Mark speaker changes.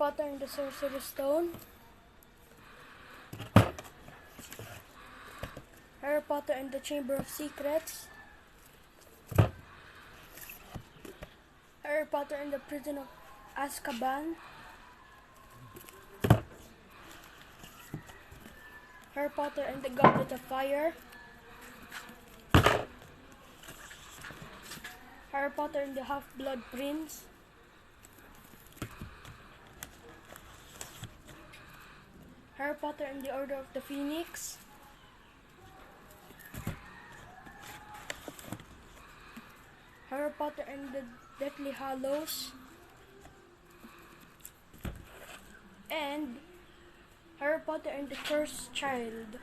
Speaker 1: Potter and the Sorcerer's Stone, Harry Potter and the Chamber of Secrets, Harry Potter and the Prison of Azkaban, Harry Potter and the Goblet of Fire, Harry Potter and the Half-Blood Prince, Harry Potter and the Order of the Phoenix, Harry Potter and the Deathly Hallows, and Harry Potter and the Cursed Child.